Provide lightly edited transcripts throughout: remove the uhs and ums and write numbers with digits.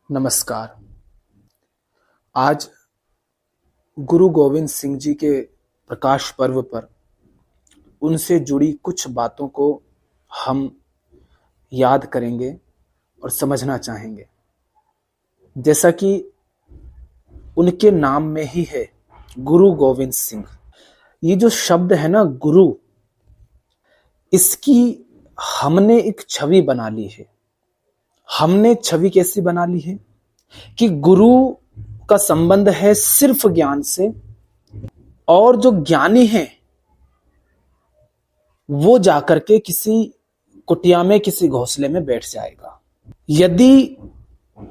नमस्कार। आज गुरु गोविंद सिंह जी के प्रकाश पर्व पर उनसे जुड़ी कुछ बातों को हम याद करेंगे और समझना चाहेंगे। जैसा कि उनके नाम में ही है गुरु गोविंद सिंह। ये जो शब्द है ना गुरु, इसकी हमने एक छवि बना ली है। हमने छवि कैसी बना ली है कि गुरु का संबंध है सिर्फ ज्ञान से, और जो ज्ञानी है वो जाकर के किसी कुटिया में, किसी घोंसले में बैठ जाएगा। यदि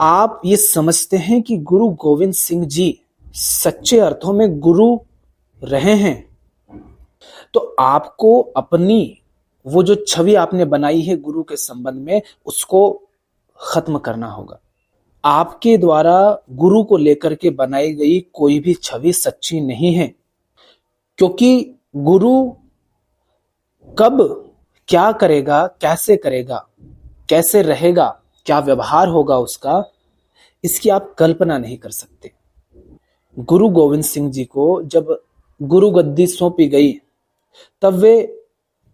आप ये समझते हैं कि गुरु गोविंद सिंह जी सच्चे अर्थों में गुरु रहे हैं, तो आपको अपनी वो जो छवि आपने बनाई है गुरु के संबंध में, उसको खत्म करना होगा। आपके द्वारा गुरु को लेकर के बनाई गई कोई भी छवि सच्ची नहीं है, क्योंकि गुरु कब क्या करेगा, कैसे करेगा, कैसे रहेगा, क्या व्यवहार होगा उसका, इसकी आप कल्पना नहीं कर सकते। गुरु गोविंद सिंह जी को जब गुरु गद्दी सौंपी गई, तब वे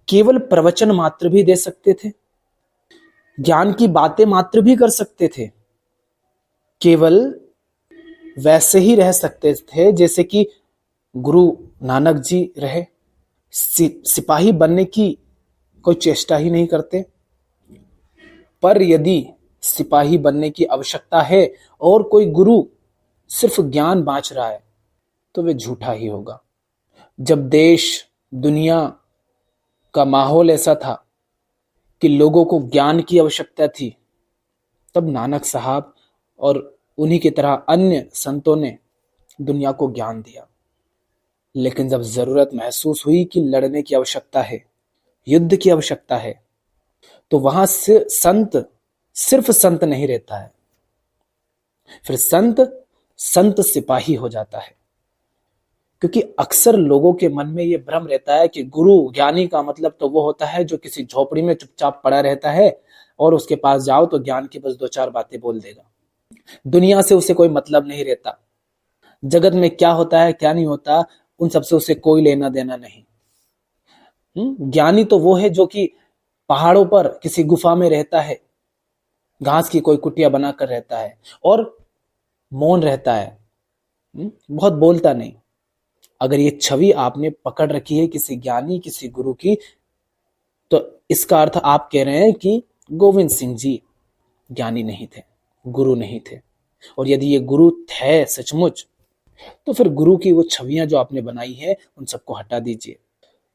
केवल प्रवचन मात्र भी दे सकते थे, ज्ञान की बातें मात्र भी कर सकते थे, केवल वैसे ही रह सकते थे जैसे कि गुरु नानक जी रहे। सिपाही बनने की कोई चेष्टा ही नहीं करते। पर यदि सिपाही बनने की आवश्यकता है और कोई गुरु सिर्फ ज्ञान बांच रहा है, तो वे झूठा ही होगा। जब देश दुनिया का माहौल ऐसा था कि लोगों को ज्ञान की आवश्यकता थी, तब नानक साहब और उन्हीं की तरह अन्य संतों ने दुनिया को ज्ञान दिया। लेकिन जब जरूरत महसूस हुई कि लड़ने की आवश्यकता है, युद्ध की आवश्यकता है, तो वहां से संत सिर्फ संत नहीं रहता है, फिर संत सिपाही हो जाता है। क्योंकि अक्सर लोगों के मन में यह भ्रम रहता है कि गुरु ज्ञानी का मतलब तो वो होता है जो किसी झोपड़ी में चुपचाप पड़ा रहता है और उसके पास जाओ तो ज्ञान की बस दो चार बातें बोल देगा। दुनिया से उसे कोई मतलब नहीं रहता, जगत में क्या होता है क्या नहीं होता उन सबसे उसे कोई लेना देना नहीं। ज्ञानी तो वो है जो कि पहाड़ों पर किसी गुफा में रहता है, घास की कोई कुटिया बनाकर रहता है और मौन रहता है, बहुत बोलता नहीं। अगर ये छवि आपने पकड़ रखी है किसी ज्ञानी, किसी गुरु की, तो इसका अर्थ आप कह रहे हैं कि गोविंद सिंह जी ज्ञानी नहीं थे, गुरु नहीं थे। और यदि ये गुरु थे सचमुच, तो फिर गुरु की वो छवियां जो आपने बनाई है उन सबको हटा दीजिए।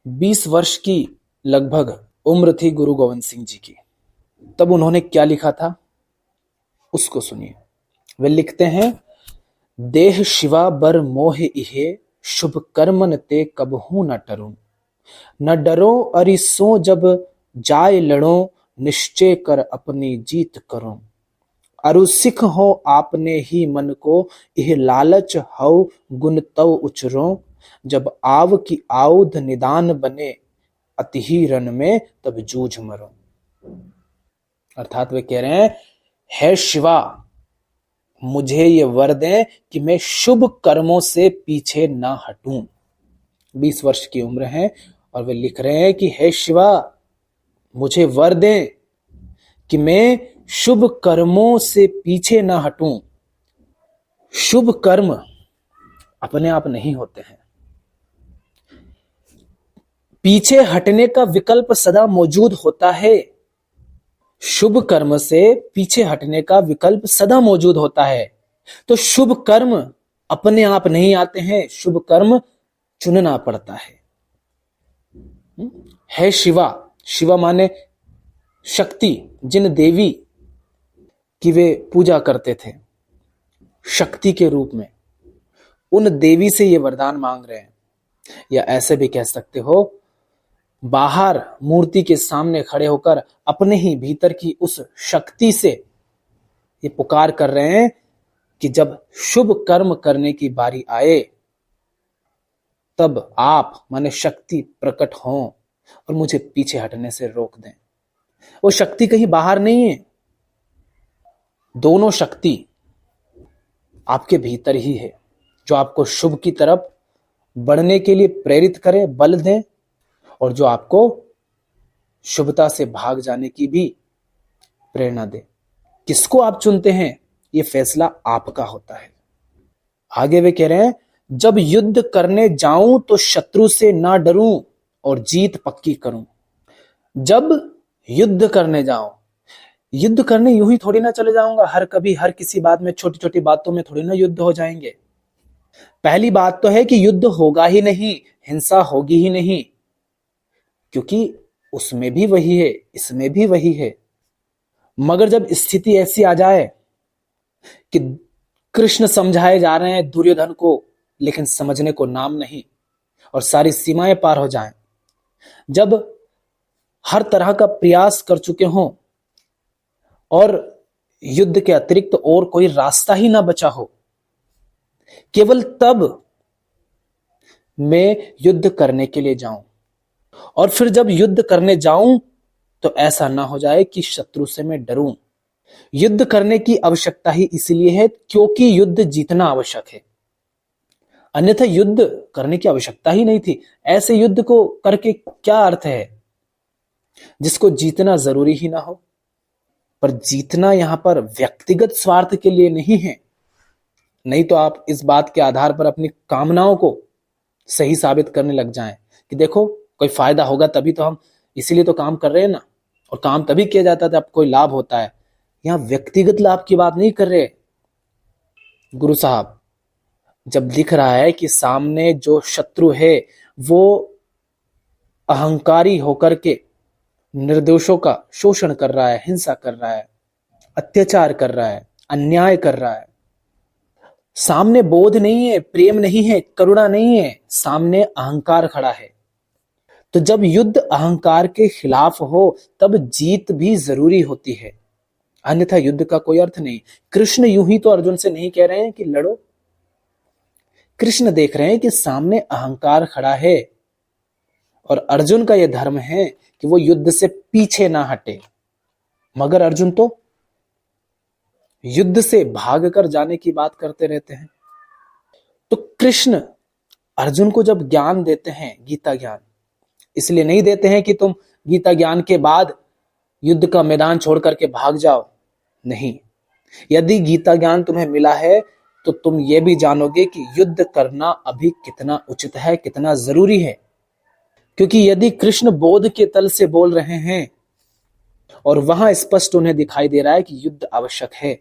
20 वर्ष की लगभग उम्र थी गुरु गोविंद सिंह जी की। तब उन्होंने क्या लिखा था उसको सुनिए। वे लिखते हैं, देह शिवा बर मोह इहे, शुभ कर्मन ते कबहू न टरूं। न डरो अरिसो जब जाय लड़ो, निश्चय कर अपनी जीत करो। अरु सिख हो आपने ही मन को, यह लालच हो गुण तव उचरो। जब आव की आउध निदान बने, अति ही रन में तब जूझ मरो। अर्थात वे कह रहे हैं, हे शिवा मुझे ये वर दें कि मैं शुभ कर्मों से पीछे ना हटूं। 20 वर्ष की उम्र है और वे लिख रहे हैं कि हे शिवा मुझे वर दें कि मैं शुभ कर्मों से पीछे ना हटूं। शुभ कर्म अपने आप नहीं होते हैं, पीछे हटने का विकल्प सदा मौजूद होता है। शुभ कर्म से पीछे हटने का विकल्प सदा मौजूद होता है। तो शुभ कर्म अपने आप नहीं आते हैं, शुभ कर्म चुनना पड़ता है। है शिवा, शिवा माने शक्ति, जिन देवी की वे पूजा करते थे शक्ति के रूप में, उन देवी से ये वरदान मांग रहे हैं। या ऐसे भी कह सकते हो, बाहर मूर्ति के सामने खड़े होकर अपने ही भीतर की उस शक्ति से ये पुकार कर रहे हैं कि जब शुभ कर्म करने की बारी आए, तब आप माने शक्ति प्रकट हों और मुझे पीछे हटने से रोक दें। वो शक्ति कहीं बाहर नहीं है, दोनों शक्ति आपके भीतर ही है, जो आपको शुभ की तरफ बढ़ने के लिए प्रेरित करे, बल दें, और जो आपको शुभता से भाग जाने की भी प्रेरणा दे। किसको आप चुनते हैं, यह फैसला आपका होता है। आगे वे कह रहे हैं, जब युद्ध करने जाऊं तो शत्रु से ना डरूं और जीत पक्की करूं। जब युद्ध करने जाऊं, युद्ध करने यूं ही थोड़ी ना चले जाऊंगा, हर किसी बात में, छोटी छोटी बातों में थोड़ी ना युद्ध हो जाएंगे। पहली बात तो है कि युद्ध होगा ही नहीं, हिंसा होगी ही नहीं, क्योंकि उसमें भी वही है, इसमें भी वही है। मगर जब स्थिति ऐसी आ जाए कि कृष्ण समझाए जा रहे हैं दुर्योधन को, लेकिन समझने को नाम नहीं, और सारी सीमाएं पार हो जाएं, जब हर तरह का प्रयास कर चुके हों और युद्ध के अतिरिक्त और कोई रास्ता ही ना बचा हो, केवल तब मैं युद्ध करने के लिए जाऊं। और फिर जब युद्ध करने जाऊं तो ऐसा ना हो जाए कि शत्रु से मैं डरूं। युद्ध करने की आवश्यकता ही इसलिए है क्योंकि युद्ध जीतना आवश्यक है, अन्यथा युद्ध करने की आवश्यकता ही नहीं थी। ऐसे युद्ध को करके क्या अर्थ है जिसको जीतना जरूरी ही ना हो। पर जीतना यहां पर व्यक्तिगत स्वार्थ के लिए नहीं है, नहीं तो आप इस बात के आधार पर अपनी कामनाओं को सही साबित करने लग जाएं कि देखो कोई फायदा होगा तभी तो हम इसीलिए तो काम कर रहे हैं ना, और काम तभी किया जाता है जब कोई लाभ होता है। यहां व्यक्तिगत लाभ की बात नहीं कर रहे गुरु साहब। जब दिख रहा है कि सामने जो शत्रु है वो अहंकारी होकर के निर्दोषों का शोषण कर रहा है, हिंसा कर रहा है, अत्याचार कर रहा है, अन्याय कर रहा है, सामने बोध नहीं है, प्रेम नहीं है, करुणा नहीं है, सामने अहंकार खड़ा है। तो जब युद्ध अहंकार के खिलाफ हो तब जीत भी जरूरी होती है, अन्यथा युद्ध का कोई अर्थ नहीं। कृष्ण यूं ही तो अर्जुन से नहीं कह रहे हैं कि लड़ो, कृष्ण देख रहे हैं कि सामने अहंकार खड़ा है और अर्जुन का यह धर्म है कि वो युद्ध से पीछे ना हटे। मगर अर्जुन तो युद्ध से भागकर जाने की बात करते रहते हैं। तो कृष्ण अर्जुन को जब ज्ञान देते हैं, गीता ज्ञान, इसलिए नहीं देते हैं कि तुम गीता ज्ञान के बाद युद्ध का मैदान छोड़ करके भाग जाओ। नहीं, यदि गीता ज्ञान तुम्हें मिला है तो तुम ये भी जानोगे कि युद्ध करना अभी कितना उचित है, कितना जरूरी है। क्योंकि यदि कृष्ण बोध के तल से बोल रहे हैं और वहां स्पष्ट उन्हें दिखाई दे रहा है कि युद्ध आवश्यक है,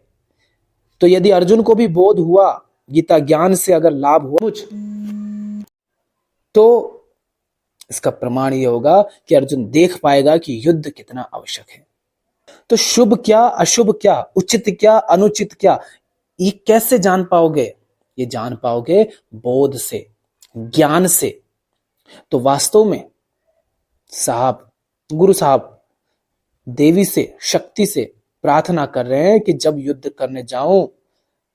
तो यदि अर्जुन को भी बोध हुआ, गीता ज्ञान से अगर लाभ हुआ कुछ, तो इसका प्रमाण यह होगा कि अर्जुन देख पाएगा कि युद्ध कितना आवश्यक है। तो शुभ क्या, अशुभ क्या, उचित क्या, अनुचित क्या, ये कैसे जान पाओगे? ये जान पाओगे बोध से, ज्ञान से। तो वास्तव में साहब, गुरु साहब देवी से, शक्ति से प्रार्थना कर रहे हैं कि जब युद्ध करने जाऊं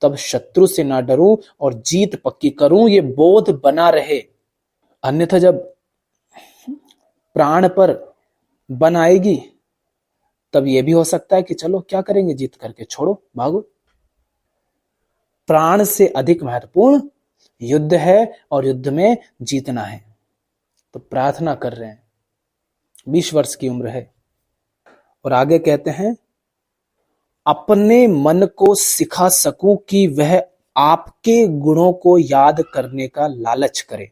तब शत्रु से ना डरूं और जीत पक्की करूं, ये बोध बना रहे। अन्यथा जब प्राण पर बन आएगी तब यह भी हो सकता है कि चलो क्या करेंगे जीत करके, छोड़ो भागो। प्राण से अधिक महत्वपूर्ण युद्ध है और युद्ध में जीतना है। तो प्रार्थना कर रहे हैं, 20 वर्ष की उम्र है। और आगे कहते हैं, अपने मन को सिखा सकूं कि वह आपके गुणों को याद करने का लालच करे।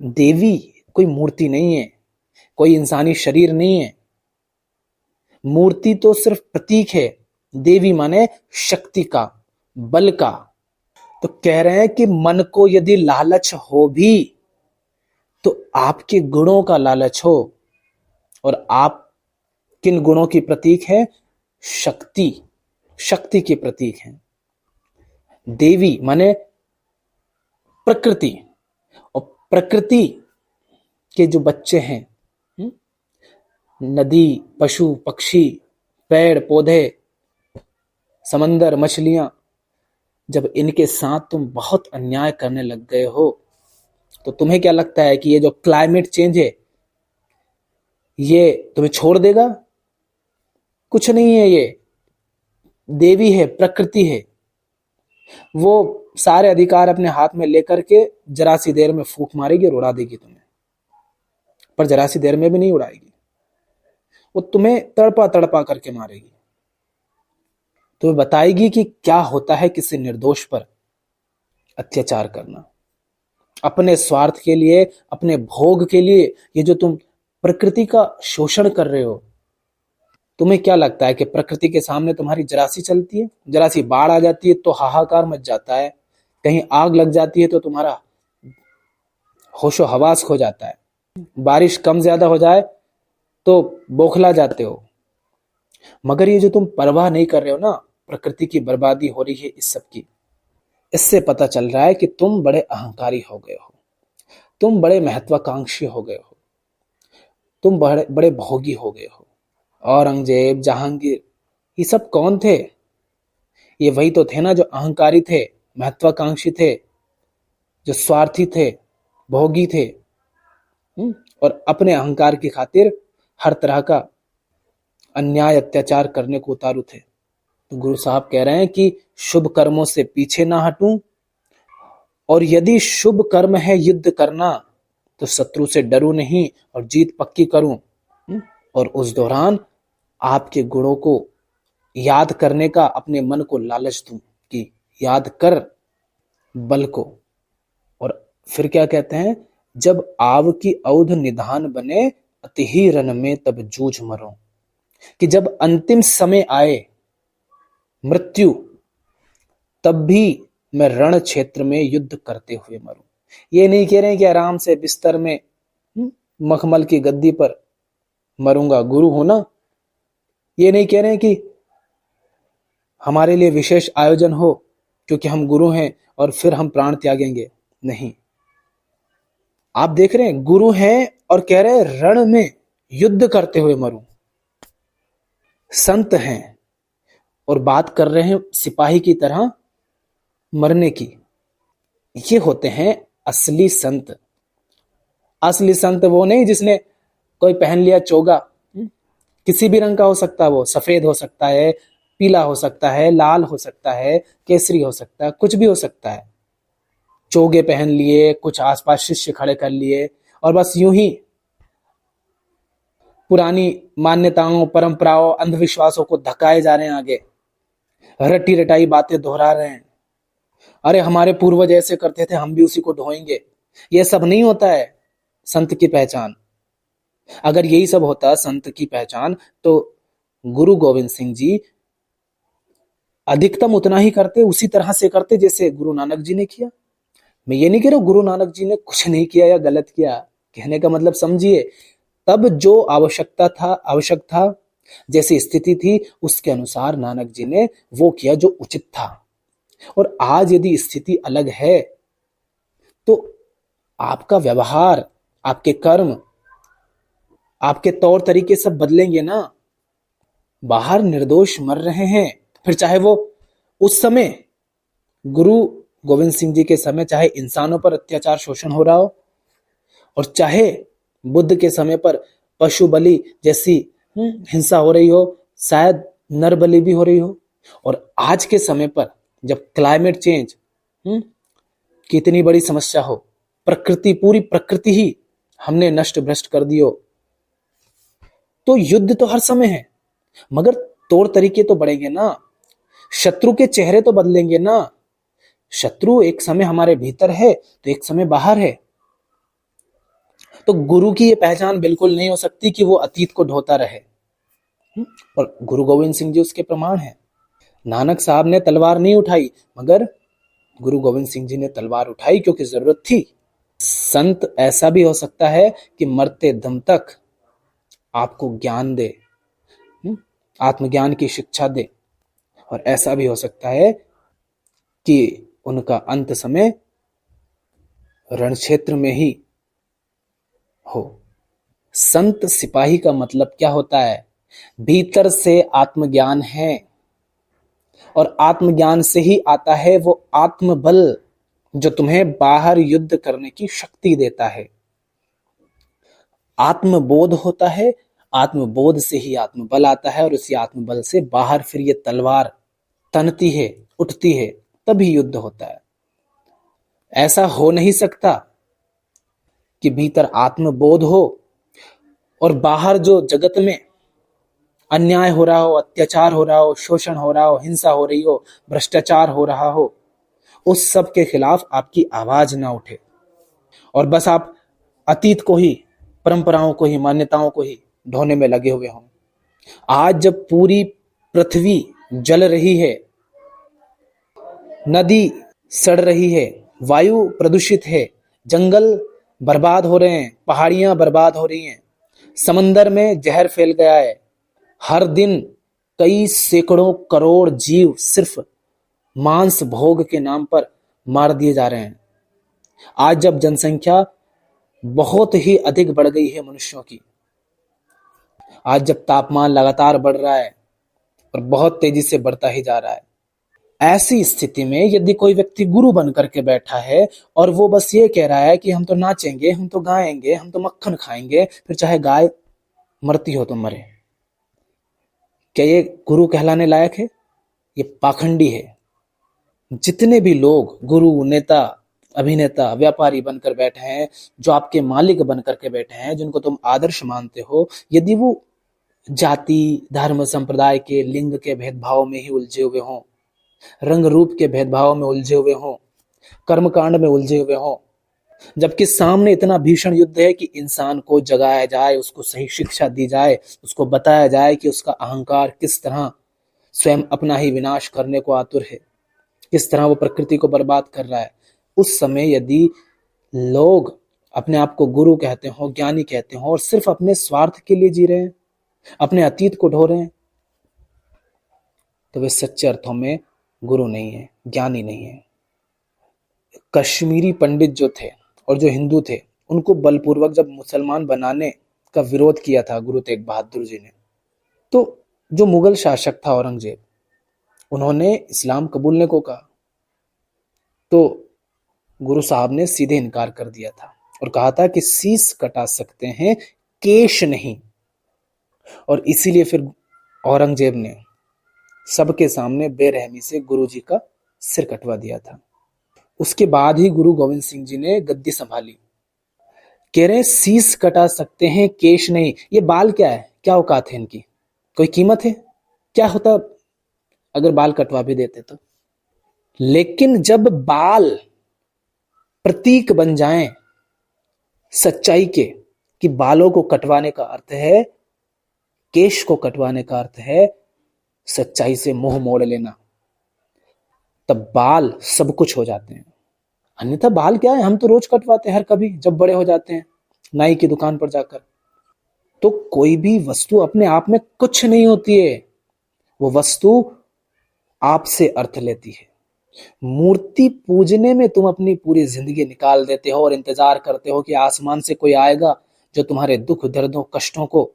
देवी कोई मूर्ति नहीं है, कोई इंसानी शरीर नहीं है, मूर्ति तो सिर्फ प्रतीक है। देवी माने शक्ति का, बल का। तो कह रहे हैं कि मन को यदि लालच हो भी तो आपके गुणों का लालच हो। और आप किन गुणों की प्रतीक है? शक्ति, शक्ति के प्रतीक हैं। देवी माने प्रकृति, और प्रकृति के जो बच्चे हैं, नदी, पशु पक्षी, पेड़ पौधे, समंदर, मछलियां, जब इनके साथ तुम बहुत अन्याय करने लग गए हो तो तुम्हें क्या लगता है कि ये जो क्लाइमेट चेंज है ये तुम्हें छोड़ देगा? कुछ नहीं है, ये देवी है, प्रकृति है। वो सारे अधिकार अपने हाथ में लेकर के जरा सी देर में फूंक मारेगी और उड़ा देगी तुम्हें, पर जरा सी देर में भी नहीं उड़ाएगी, वो तुम्हें तड़पा तड़पा करके मारेगी। तुम्हें बताएगी कि क्या होता है किसी निर्दोष पर अत्याचार करना, अपने स्वार्थ के लिए, अपने भोग के लिए। ये जो तुम प्रकृति का शोषण कर रहे हो, तुम्हें क्या लगता है कि प्रकृति के सामने तुम्हारी जरा सी चलती है? जरा सी बाढ़ आ जाती है तो हाहाकार मच जाता है, कहीं आग लग जाती है तो तुम्हारा होशो हवास खो जाता है, बारिश कम ज्यादा हो जाए तो बौखला जाते हो। मगर ये जो तुम परवाह नहीं कर रहे हो ना, प्रकृति की बर्बादी हो रही है इस सब की, इससे पता चल रहा है कि तुम बड़े अहंकारी हो गए हो, तुम बड़े महत्वाकांक्षी हो गए हो, तुम बड़े बड़े भोगी हो गए हो। औरंगजेब, जहांगीर, ये सब कौन थे? ये वही तो थे ना जो अहंकारी थे, महत्वाकांक्षी थे, जो स्वार्थी थे, भोगी थे, और अपने अहंकार की खातिर हर तरह का अन्याय अत्याचार करने को उतारू थे। तो गुरु साहब कह रहे हैं कि शुभ कर्मों से पीछे ना हटूं, और यदि शुभ कर्म है युद्ध करना तो शत्रु से डरूं नहीं और जीत पक्की करूं। और उस दौरान आपके गुणों को याद करने का अपने मन को लालच दूं कि याद कर बल को। और फिर क्या कहते हैं, जब आव की औध निधान बने अति ही रन में तब जूझ मरो, कि जब अंतिम समय आए मृत्यु, तब भी मैं रण क्षेत्र में युद्ध करते हुए मरूं। ये नहीं कह रहे हैं कि आराम से बिस्तर में मखमल की गद्दी पर मरूंगा, गुरु हो ना। ये नहीं कह रहे हैं कि हमारे लिए विशेष आयोजन हो क्योंकि हम गुरु हैं और फिर हम प्राण त्यागेंगे, नहीं। आप देख रहे हैं, गुरु हैं और कह रहे हैं रण में युद्ध करते हुए मरूं। संत हैं और बात कर रहे हैं सिपाही की तरह मरने की। ये होते हैं असली संत। असली संत वो नहीं जिसने कोई पहन लिया चोगा, किसी भी रंग का हो सकता है, वो सफेद हो सकता है, पीला हो सकता है, लाल हो सकता है, केसरी हो सकता है, कुछ भी हो सकता है। चोगे पहन लिए, कुछ आसपास शिष्य खड़े कर लिए और बस यूं ही पुरानी मान्यताओं, परंपराओं, अंधविश्वासों को धकाए जा रहे हैं आगे, रटी रटाई बातें दोहरा रहे हैं। अरे हमारे पूर्वज ऐसे करते थे, हम भी उसी को ढोएंगे। ये सब नहीं होता है संत की पहचान। अगर यही सब होता संत की पहचान तो गुरु गोविंद सिंह जी अधिकतम उतना ही करते, उसी तरह से करते जैसे गुरु नानक जी ने किया। मैं ये नहीं कह रहा गुरु नानक जी ने कुछ नहीं किया या गलत किया, कहने का मतलब समझिए, तब जो आवश्यक था, जैसी स्थिति थी उसके अनुसार नानक जी ने वो किया जो उचित था। और आज यदि स्थिति अलग है तो आपका व्यवहार, आपके कर्म, आपके तौर तरीके सब बदलेंगे ना। बाहर निर्दोष मर रहे हैं, फिर चाहे वो उस समय गुरु गोविंद सिंह जी के समय चाहे इंसानों पर अत्याचार शोषण हो रहा हो, और चाहे बुद्ध के समय पर पशु बलि जैसी हिंसा हो रही हो, शायद नर बलि भी हो रही हो, और आज के समय पर जब क्लाइमेट चेंज की इतनी बड़ी समस्या हो, पूरी प्रकृति ही हमने नष्ट भ्रष्ट कर दी हो, तो युद्ध तो हर समय है, मगर तौर तरीके तो बढ़ेंगे ना, शत्रु के चेहरे तो बदलेंगे ना। शत्रु एक समय हमारे भीतर है तो एक समय बाहर है। तो गुरु की ये पहचान बिल्कुल नहीं हो सकती कि वो अतीत को ढोता रहे, और गुरु गोविंद सिंह जी उसके प्रमाण हैं। नानक साहब ने तलवार नहीं उठाई, मगर गुरु गोविंद सिंह जी ने तलवार उठाई क्योंकि जरूरत थी। संत ऐसा भी हो सकता है कि मरते दम तक आपको ज्ञान दे, आत्मज्ञान की शिक्षा दे, और ऐसा भी हो सकता है कि उनका अंत समय रण क्षेत्र में ही हो। संत सिपाही का मतलब क्या होता है? भीतर से आत्मज्ञान है, और आत्मज्ञान से ही आता है वो आत्मबल जो तुम्हें बाहर युद्ध करने की शक्ति देता है। आत्मबोध होता है, आत्मबोध से ही आत्मबल आता है, और उसी आत्मबल से बाहर फिर ये तलवार तनती है, उठती है, तभी युद्ध होता है। ऐसा हो नहीं सकता कि भीतर आत्मबोध हो और बाहर जो जगत में अन्याय हो रहा हो, अत्याचार हो रहा हो, शोषण हो रहा हो, हिंसा हो रही हो, भ्रष्टाचार हो रहा हो, उस सब के खिलाफ आपकी आवाज ना उठे और बस आप अतीत को ही, परंपराओं को ही, मान्यताओं को ही ढोने में लगे हुए हों। आज जब पूरी पृथ्वी जल रही है, नदी सड़ रही है, वायु प्रदूषित है, जंगल बर्बाद हो रहे हैं, पहाड़ियां बर्बाद हो रही हैं, समंदर में जहर फैल गया है, हर दिन कई सैकड़ों करोड़ जीव सिर्फ मांस भोग के नाम पर मार दिए जा रहे हैं। आज जब जनसंख्या बहुत ही अधिक बढ़ गई है मनुष्यों की, आज जब तापमान लगातार बढ़ रहा है और बहुत तेजी से बढ़ता ही जा रहा है, ऐसी स्थिति में यदि कोई व्यक्ति गुरु बन करके बैठा है और वो बस ये कह रहा है कि हम तो नाचेंगे, हम तो गाएंगे, हम तो मक्खन खाएंगे, फिर चाहे गाय मरती हो तो मरे, क्या ये गुरु कहलाने लायक है? ये पाखंडी है। जितने भी लोग गुरु, नेता, अभिनेता, व्यापारी बनकर बैठे हैं, जो आपके मालिक बनकर के बैठे हैं, जिनको तुम आदर्श मानते हो, यदि वो जाति, धर्म, संप्रदाय के, लिंग के भेदभाव में ही उलझे हुए हों, रंग रूप के भेदभाव में उलझे हुए हों, कर्मकांड में उलझे हुए हों, जबकि सामने इतना भीषण युद्ध है कि इंसान को जगाया जाए, उसको सही शिक्षा दी जाए, उसको बताया जाए कि उसका अहंकार किस तरह स्वयं अपना ही विनाश करने को आतुर है, किस तरह वो प्रकृति को बर्बाद कर रहा है। उस समय यदि लोग अपने आप को गुरु कहते हो, ज्ञानी कहते हो और सिर्फ अपने स्वार्थ के लिए जी रहे हैं, अपने अतीत को ढो रहे हैं, तो वे सच्चे अर्थों में गुरु नहीं है, ज्ञानी नहीं है। कश्मीरी पंडित जो थे और जो हिंदू थे, उनको बलपूर्वक जब मुसलमान बनाने का विरोध किया था गुरु तेग बहादुर जी ने, तो जो मुगल शासक था औरंगजेब, उन्होंने इस्लाम कबूलने को कहा, तो गुरु साहब ने सीधे इनकार कर दिया था और कहा था कि शीश कटा सकते हैं, केश नहीं। और इसीलिए फिर औरंगजेब ने सबके सामने बेरहमी से गुरु जी का सिर कटवा दिया था। उसके बाद ही गुरु गोविंद सिंह जी ने गद्दी संभाली। कह रहे शीश कटा सकते हैं, केश नहीं। ये बाल क्या है? क्या औकात है इनकी? कोई कीमत है? क्या होता अगर बाल कटवा भी देते तो? लेकिन जब बाल प्रतीक बन जाएं सच्चाई के, कि बालों को कटवाने का अर्थ है, केश को कटवाने का अर्थ है सच्चाई से मुंह मोड़ लेना, तब बाल सब कुछ हो जाते हैं। अन्यथा बाल क्या है? हम तो रोज कटवाते हैं, हर कभी जब बड़े हो जाते हैं नाई की दुकान पर जाकर। तो कोई भी वस्तु अपने आप में कुछ नहीं होती है, वो वस्तु आपसे अर्थ लेती है। मूर्ति पूजने में तुम अपनी पूरी जिंदगी निकाल देते हो और इंतजार करते हो कि आसमान से कोई आएगा जो तुम्हारे दुख, दर्दों, कष्टों को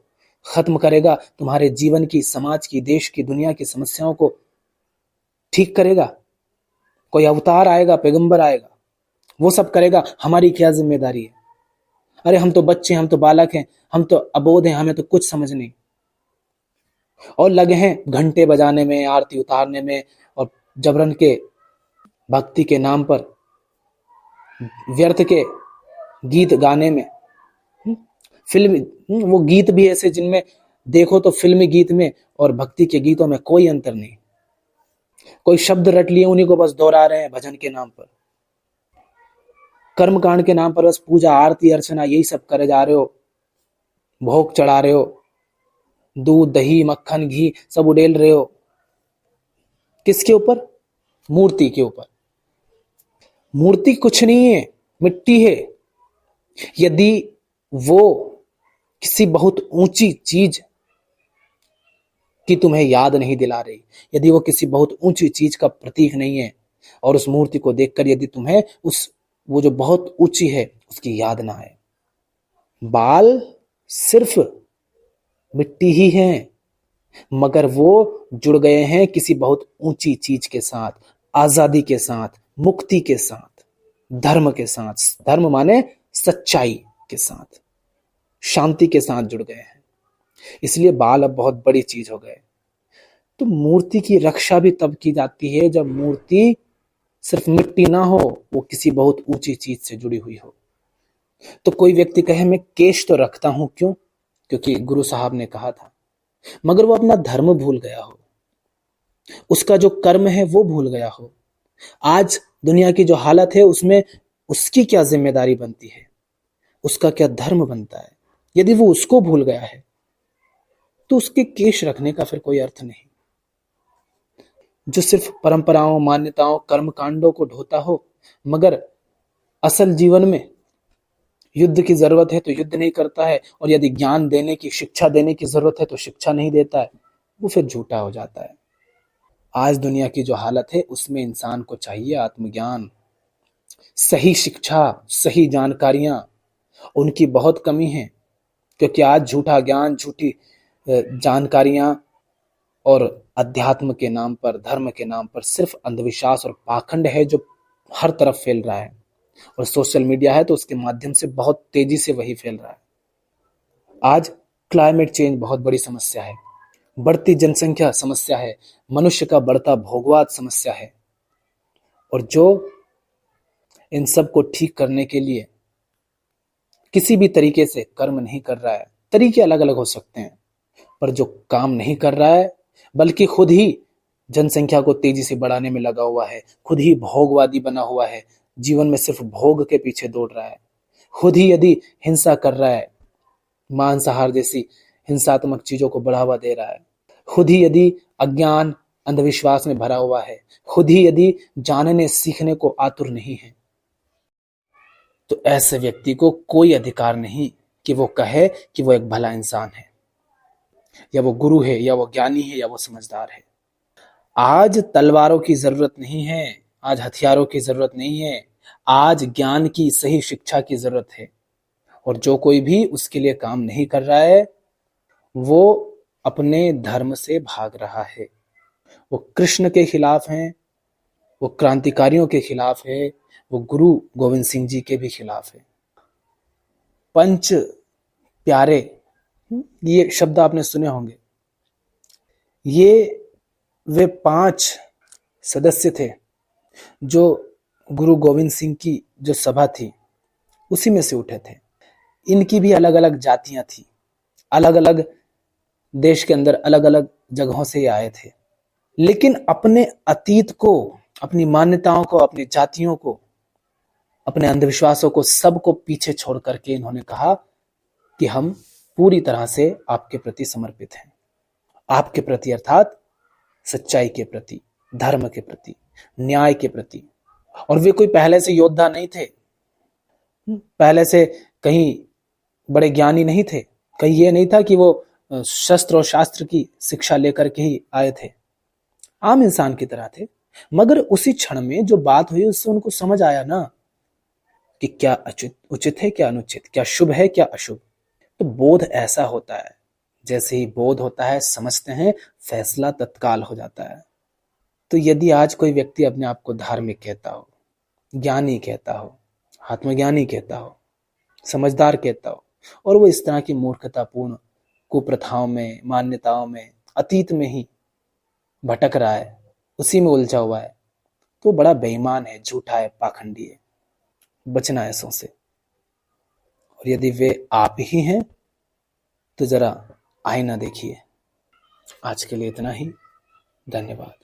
खत्म करेगा, तुम्हारे जीवन की, समाज की, देश की, दुनिया की समस्याओं को ठीक करेगा। कोई अवतार आएगा, पैगंबर आएगा, वो सब करेगा। हमारी क्या जिम्मेदारी है? अरे हम तो बच्चे, हम तो बालक हैं, हम तो अबोध हैं, हमें तो कुछ समझ नहीं। और लगे हैं घंटे बजाने में, आरती उतारने में और जबरन के भक्ति के नाम पर व्यर्थ के गीत गाने में। फिल्म, वो गीत भी ऐसे जिनमें देखो तो फिल्मी गीत में और भक्ति के गीतों में कोई अंतर नहीं। कोई शब्द रट लिए, उन्हीं को बस दोहरा रहे हैं भजन के नाम पर, कर्मकांड के नाम पर बस पूजा, आरती, अर्चना, यही सब करे जा रहे हो। भोग चढ़ा रहे हो, दूध, दही, मक्खन, घी सब उड़ेल रहे हो। किसके ऊपर? मूर्ति के ऊपर। मूर्ति कुछ नहीं है, मिट्टी है। यदि वो किसी बहुत ऊंची चीज की तुम्हें याद नहीं दिला रही, यदि वो किसी बहुत ऊंची चीज का प्रतीक नहीं है, और उस मूर्ति को देखकर यदि तुम्हें वो जो बहुत ऊंची है उसकी याद ना आए। बाल सिर्फ मिट्टी ही हैं, मगर वो जुड़ गए हैं किसी बहुत ऊंची चीज के साथ, आजादी के साथ, मुक्ति के साथ, धर्म के साथ। धर्म माने सच्चाई के साथ, शांति के साथ जुड़ गए हैं। इसलिए बाल अब बहुत बड़ी चीज हो गए। तो मूर्ति की रक्षा भी तब की जाती है जब मूर्ति सिर्फ मिट्टी ना हो, वो किसी बहुत ऊंची चीज से जुड़ी हुई हो। तो कोई व्यक्ति कहे मैं केश तो रखता हूं, क्यों? क्योंकि गुरु साहब ने कहा था। मगर वो अपना धर्म भूल गया हो, उसका जो कर्म है वो भूल गया हो। आज दुनिया की जो हालत है उसमें उसकी क्या जिम्मेदारी बनती है, उसका क्या धर्म बनता है? यदि वो उसको भूल गया है तो उसके केश रखने का फिर कोई अर्थ नहीं। जो सिर्फ परंपराओं, मान्यताओं, कर्म कांडों को ढोता हो, मगर असल जीवन में युद्ध की जरूरत है तो युद्ध नहीं करता है, और यदि ज्ञान देने की, शिक्षा देने की जरूरत है तो शिक्षा नहीं देता है, वो फिर झूठा हो जाता है। आज दुनिया की जो हालत है उसमें इंसान को चाहिए आत्मज्ञान, सही शिक्षा, सही जानकारियां, उनकी बहुत कमी है। क्योंकि आज झूठा ज्ञान, झूठी जानकारियां और अध्यात्म के नाम पर, धर्म के नाम पर सिर्फ अंधविश्वास और पाखंड है जो हर तरफ फैल रहा है। और सोशल मीडिया है तो उसके माध्यम से बहुत तेजी से वही फैल रहा है। आज क्लाइमेट चेंज बहुत बड़ी समस्या है, बढ़ती जनसंख्या समस्या है, मनुष्य का बढ़ता भोगवाद समस्या है। और जो इन सब को ठीक करने के लिए किसी भी तरीके से कर्म नहीं कर रहा है, तरीके अलग अलग हो सकते हैं, पर जो काम नहीं कर रहा है बल्कि खुद ही जनसंख्या को तेजी से बढ़ाने में लगा हुआ है, खुद ही भोगवादी बना हुआ है, जीवन में सिर्फ भोग के पीछे दौड़ रहा है, खुद ही यदि हिंसा कर रहा है, मांसाहार जैसी हिंसात्मक चीजों को बढ़ावा दे रहा है, खुद ही यदि अज्ञान, अंधविश्वास में भरा हुआ है, खुद ही यदि जानने सीखने को आतुर नहीं है, तो ऐसे व्यक्ति को कोई अधिकार नहीं कि वो कहे कि वो एक भला इंसान है, या वो गुरु है, या वो ज्ञानी है, या वो समझदार है। आज तलवारों की जरूरत नहीं है, आज हथियारों की जरूरत नहीं है, आज ज्ञान की, सही शिक्षा की जरूरत है। और जो कोई भी उसके लिए काम नहीं कर रहा है वो अपने धर्म से भाग रहा है, वो कृष्ण के खिलाफ है, वो क्रांतिकारियों के खिलाफ है, वो गुरु गोविंद सिंह जी के भी खिलाफ है। पंच प्यारे, ये शब्द आपने सुने होंगे। ये वे 5 सदस्य थे जो गुरु गोविंद सिंह की जो सभा थी उसी में से उठे थे। इनकी भी अलग अलग जातियां थी, अलग अलग देश के अंदर अलग अलग जगहों से आए थे, लेकिन अपने अतीत को, अपनी मान्यताओं को, अपनी जातियों को, अपने अंधविश्वासों को, सबको पीछे छोड़ करके इन्होंने कहा कि हम पूरी तरह से आपके प्रति समर्पित हैं। आपके प्रति अर्थात सच्चाई के प्रति, धर्म के प्रति, न्याय के प्रति। और वे कोई पहले से योद्धा नहीं थे, पहले से कहीं बड़े ज्ञानी नहीं थे, कहीं ये नहीं था कि वो शस्त्र और शास्त्र की शिक्षा लेकर के ही आए थे, आम इंसान की तरह थे। मगर उसी क्षण में जो बात हुई उससे उनको समझ आया ना कि क्या उचित है, क्या अनुचित, क्या शुभ है, क्या अशुभ। तो बोध ऐसा होता है, जैसे ही बोध होता है, समझते हैं, फैसला तत्काल हो जाता है। तो यदि आज कोई व्यक्ति अपने आप को धार्मिक कहता हो, ज्ञानी कहता हो, आत्मज्ञानी कहता हो, समझदार कहता हो, और वो इस तरह की मूर्खतापूर्ण कुप्रथाओं में, मान्यताओं में, अतीत में ही भटक रहा है, उसी में उलझा हुआ है, तो बड़ा बेईमान है, झूठा है, पाखंडी है। बचना ऐसों से। और यदि वे आप ही हैं तो जरा आईना देखिए। आज के लिए इतना ही। धन्यवाद।